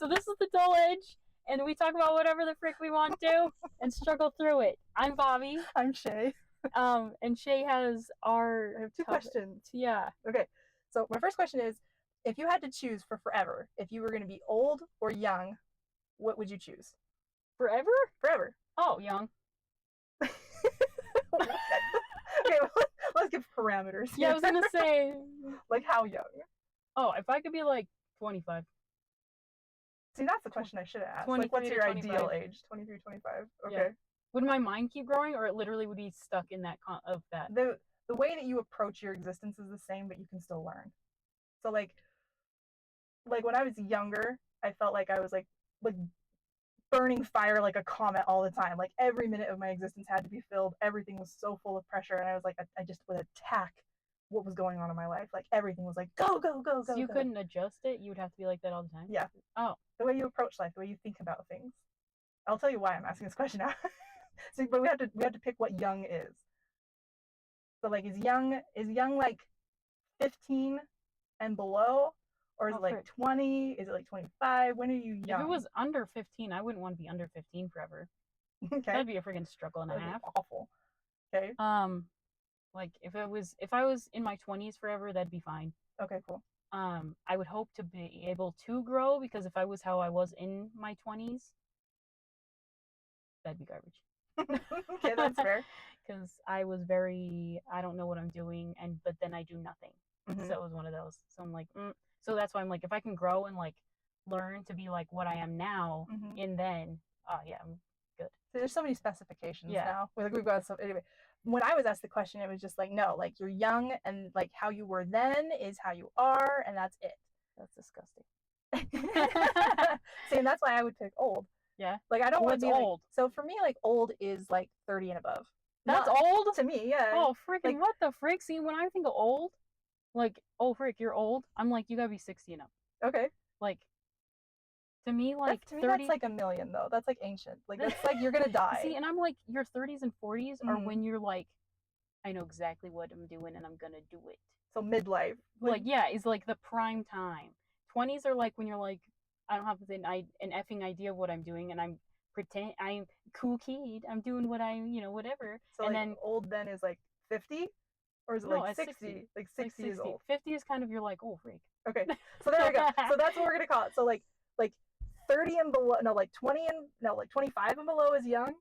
So this is the dull edge, and we talk about whatever the frick we want to and struggle through it. I'm Bobby. I'm Shay. And Shay has our... I have two questions. Yeah. Okay. So my first question is, if you had to choose for forever, if you were going to be old or young, what would you choose? Forever? Forever. Oh, young. Okay, let's give parameters. Yeah, I was going to say... Like how young? Oh, if I could be like 25. See, that's the question I should have asked. 23 Like, what's to your 25. ideal age? 23, 25. Okay. Yeah. Would my mind keep growing, or it literally would be stuck in that The way that you approach your existence is the same, but you can still learn. So like when I was younger, I felt like I was like burning fire like a comet all the time. Like every minute of my existence had to be filled. Everything was so full of pressure, and I was like, I just would attack what was going on in my life. Like everything was like go go go go. So you go. couldn't adjust it? You would have to be like that all the time? Yeah. Oh. The way you approach life, the way you think about things. I'll tell you why I'm asking this question now. So, but we have to pick what young is. So like is young like 15 and below, or is it like 20? Is it like 25? When are you young? If it was under 15, I wouldn't want to be under 15 forever. Okay. That'd be a freaking struggle and a half. Awful. Okay. Like if I was in my 20s forever, that'd be fine. Okay, cool. I would hope to be able to grow, because if I was how I was in my 20s, that'd be garbage. Okay, that's fair. Because I don't know what I'm doing, but then I do nothing. Mm-hmm. So it was one of those. So I'm like, so that's why I'm like, if I can grow and like learn to be like what I am now, and then, yeah, I'm good. So there's so many specifications now. We've got some. Anyway, when I was asked the question, it was just like, no, like you're young, and like how you were then is how you are, and that's it. That's disgusting. See, and that's why I would pick old. Yeah. Like I don't want to be old. Like, so for me, like old is like 30 and above. That's old to me. Yeah. Oh freaking like, what the frick? See, when I think of old, like, oh frick, you're old, I'm like, you gotta be 60 and up. Okay. Like, to me, like, to me, 30... that's like a million though. That's like ancient. Like that's like you're gonna die. See, and I'm like, your 30s and 40s are when you're like, I know exactly what I'm doing and I'm gonna do it. So midlife. Like yeah, is like the prime time. 20s are like when you're like, I don't have an effing idea of what I'm doing, and I'm cool kid. I'm doing what whatever. So and like then old then is like 50, or is it like 60? Like 60 is old. 50 is kind of you're like, oh freak. Okay, so there we go. So that's what we're gonna call it. So like 30 and below, no, like 20 and no, like 25 and below is young,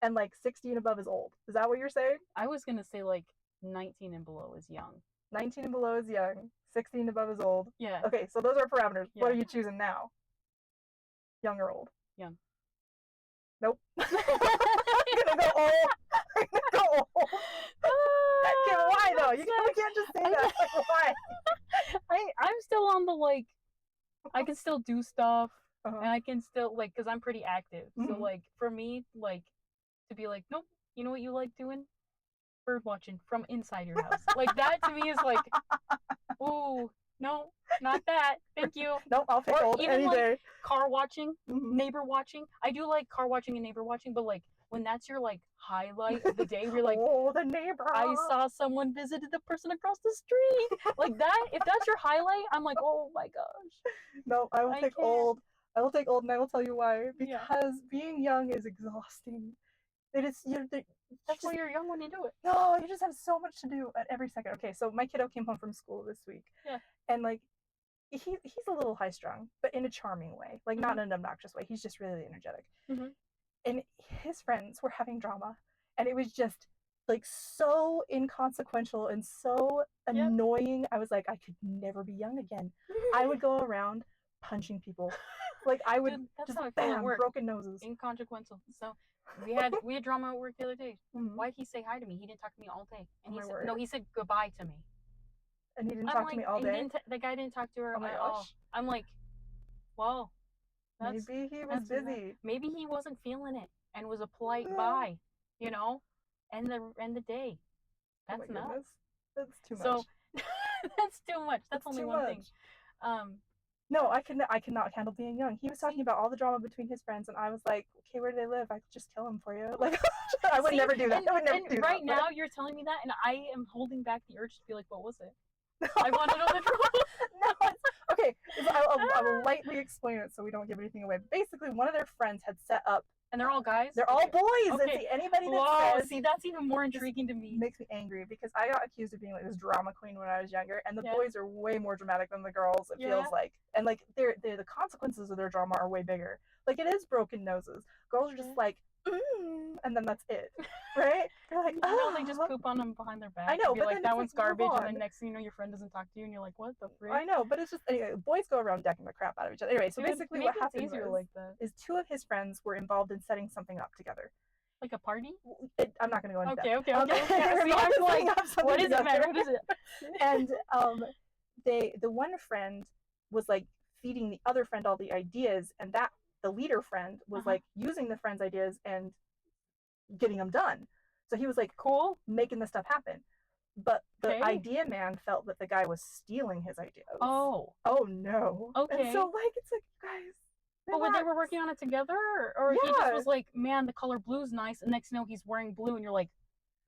and like 60 and above is old. Is that what you're saying? I was gonna say like 19 and below is young. 19 and below is young. 16 and above is old. Yeah. Okay, so those are parameters. Yeah. What are you choosing now? Young or old? Young. Nope. I'm gonna go old. I'm gonna go old. Okay, why though? You can't just say that. Like, why? I'm still on the like, I can still do stuff, and I can still like, cause I'm pretty active. So like for me, like to be like, nope, you know what you like doing? Bird watching from inside your house. Like that to me is like, ooh, no, not that. Thank you. Nope, I'll pick old any day. Car watching, neighbor watching. I do like car watching and neighbor watching, but like when that's your like highlight of the day, we're like, oh, the neighbor. I saw someone visited the person across the street. Like that, if that's your highlight, I'm like, oh my gosh. No, I will pick old. I will take old, and I will tell you why. Because being young is exhausting. It is. That's why you're young when you do it. No, you just have so much to do at every second. Okay, so my kiddo came home from school this week. Yeah. And like, he's a little high strung, but in a charming way. Like not in an obnoxious way. He's just really energetic. And his friends were having drama, and it was just like so inconsequential and so annoying. I was like, I could never be young again. I would go around punching people. Like I would just bam, broken noses. Inconsequential. So we had drama at work the other day. Why'd he say hi to me? He didn't talk to me all day. And he said goodbye to me. And he didn't talk to me all day? The guy didn't talk to her at all. I'm like, well, maybe he was busy. Maybe he wasn't feeling it and was a polite bye, you know? End the day. That's nuts. That's too much. So that's too much. That's only one thing. No, I cannot handle being young. He was talking about all the drama between his friends, and I was like, okay, where do they live? I could just kill him for you. Like, I would never do that. I would never do that. Right now, you're telling me that, and I am holding back the urge to be like, what was it? I want to know the truth. No, Okay, so I will lightly explain it so we don't give anything away. Basically, one of their friends had set up. And they're all guys? They're all boys. Okay. And see, anybody that says... See, that's even more intriguing to me. Makes me angry because I got accused of being like this drama queen when I was younger, and the boys are way more dramatic than the girls, it feels like. And like they're the consequences of their drama are way bigger. Like it is broken noses. Girls are just like, and then that's it. Right? You're like, no, they just poop on them behind their back. I know, but like that one's garbage, and then next thing you know, your friend doesn't talk to you, and you're like, what the frick? I know, but it's just anyway. Boys go around decking the crap out of each other. Anyway, so basically, what happened is two of his friends were involved in setting something up together. Like a party? I'm not going to go into that. Okay. Yeah, see, I'm like, what is it, man? What is it? And the one friend was like feeding the other friend all the ideas, and that the leader friend was like using the friend's ideas and getting them done. So he was like cool, making the stuff happen. But the idea man felt that the guy was stealing his ideas. Oh no. Okay. And so like it's like, guys. But when they were working on it together, or he just was like, man, the color blue's nice, and next you know he's wearing blue, and you're like,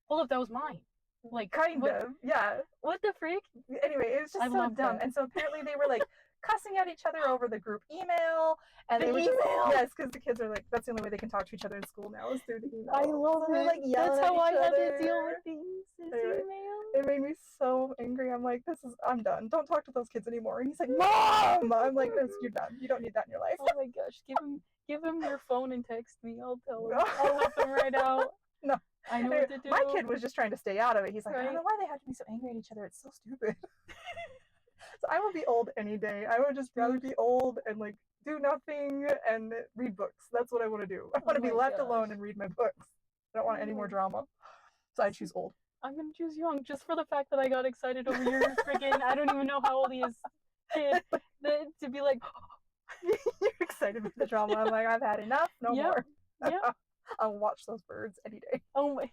hold up, that was mine. Like kind of, yeah. What the freak? Anyway, it was just so dumb. And so apparently they were like cussing at each other over the group email, and they were yes, because the kids are like, that's the only way they can talk to each other in school now is through the email. I love it. Like, that's how I had to deal with things. Email. It made me so angry. I'm like, I'm done. Don't talk to those kids anymore. And he's like, Mom! I'm like, you're done. You don't need that in your life. Oh my gosh, give him your phone and text me. I'll tell him. I'll help him right out. No. I know what to do. My kid was just trying to stay out of it. He's like, I don't know why they have to be so angry at each other. It's so stupid. So I will be old any day. I would just rather be old and like do nothing and read books. That's what I want to do. I want to be left alone and read my books. I don't want any more drama. So I choose old. I'm gonna choose young just for the fact that I got excited over your freaking I don't even know how old he is kid to be like you're excited for the drama. I'm like, I've had enough. No more. Yeah. I'll watch those birds any day. Oh my.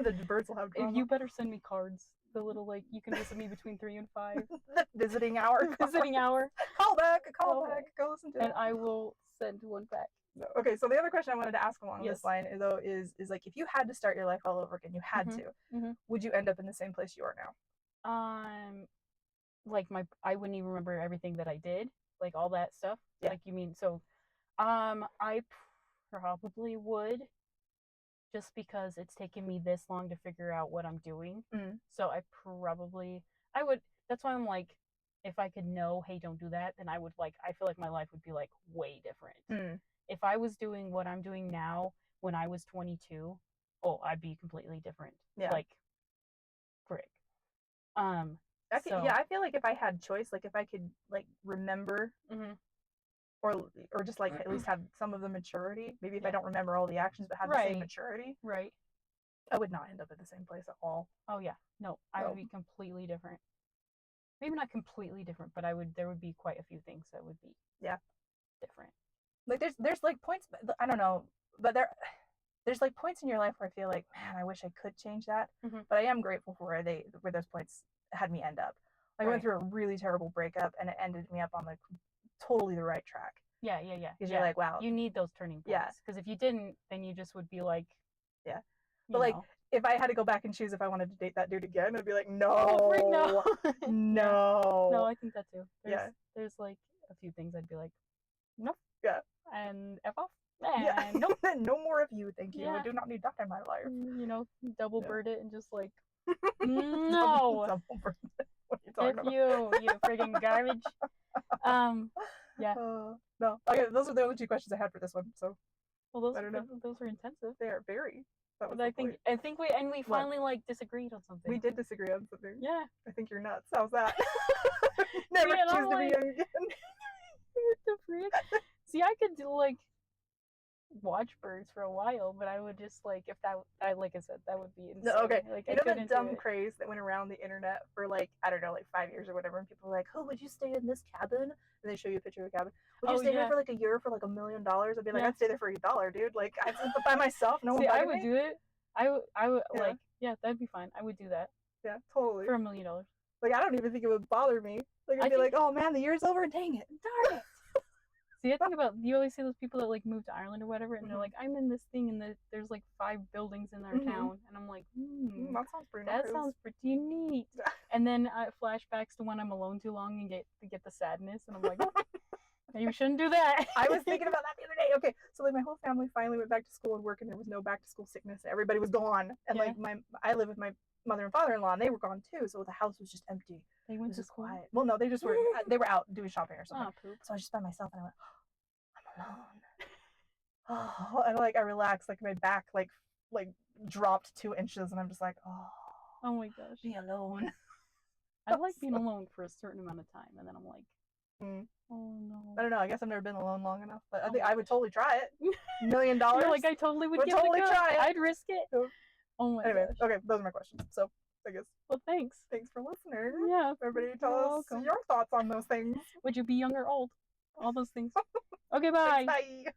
The birds will have drama. You better send me cards. The little like you can visit me between 3 and 5. The visiting hour. Visiting hour. Call back. Go listen to it. And I will send one back. No. Okay, so the other question I wanted to ask along this line is like, if you had to start your life all over again, you had to, would you end up in the same place you are now? Like I wouldn't even remember everything that I did, like all that stuff. Yeah. Like you mean so, I probably would, just because it's taken me this long to figure out what I'm doing. So I would. That's why I'm like, if I could know, hey, don't do that, then I would like. I feel like my life would be like way different. If I was doing what I'm doing now when I was 22, I'd be completely different. Yeah. Like, frick. I feel like if I had choice, like if I could like remember, or just like at least have some of the maturity. Maybe if I don't remember all the actions, but have the same maturity. Right. I would not end up in the same place at all. Oh yeah, no, I would be completely different. Maybe not completely different, but there would be quite a few things that would be different. Like there's like points, I don't know, but there's like points in your life where I feel like, man, I wish I could change that, but I am grateful for where those points had me end up. I went through a really terrible breakup, and it ended me up on like totally the right track. Yeah. Because you're like, wow, you need those turning points. Yeah. Because if you didn't, then you just would be like, but like, if I had to go back and choose if I wanted to date that dude again, I'd be like, no, no. No, I think that too. There's like a few things I'd be like, nope. Yeah. And F off. And nope. No more of you, thank you. I do not need that in my life. You know, double bird it and just like, no. Double bird it. What are you talking about? You friggin' garbage. Yeah. No. Okay, those are the only two questions I had for this one. So. Well, those are intensive. They are very. I think we finally like disagreed on something. We did disagree on something. Yeah. I think you're nuts. How's that? Never choose to be young again. What the freak? See, I could do like watch birds for a while, but I would just like if that like I said, that would be insane. No, okay. Like, you know the dumb craze that went around the internet for like, I don't know, like 5 years or whatever, and people were like, oh, would you stay in this cabin? And they show you a picture of a cabin. Would you stay here for like a year for like $1 million? I'd be like, I'd stay there for $1, dude. Like, I'd sleep by myself. No one. I would do it. I would like, that'd be fine. I would do that. Yeah, totally. For $1 million. Like, I don't even think it would bother me. Like, I'd be like, oh man, the year's over. Dang it. Darn it. See, I think about you always see those people that like move to Ireland or whatever, and they're Mhm. like, I'm in this thing, and there's like 5 buildings in our town, and I'm like, That sounds pretty that nice. sounds pretty neat. And then flashbacks to when I'm alone too long and get the sadness, and I'm like, maybe you shouldn't do that. I was thinking about that the other day. Okay, so like my whole family finally went back to school and work, and there was no back to school sickness. Everybody was gone, and Yeah. like I live with my mother and father-in-law, and they were gone too. So the house was just empty. They It went was to just school. quiet. Well, no, they just were. They were out doing shopping or something. Oh, poop. So I was just by myself, and I went, I'm alone. Oh, and like I relaxed, like my back like dropped 2 inches, and I'm just like, Oh my gosh. be alone. I like being alone for a certain amount of time, and then I'm like, Mm. oh no. I don't know. I guess I've never been alone long enough, but I Oh think my I would gosh. totally try it. $1 million. You're like, I totally would give totally it a go. try it. I'd risk it. Oh my Anyway, gosh. okay, those are my questions. So I guess Well, thanks. thanks for listening. Yeah. Everybody You're tell us welcome. your thoughts on those things. Would you be young or old? All those things. Okay, bye. Thanks, bye.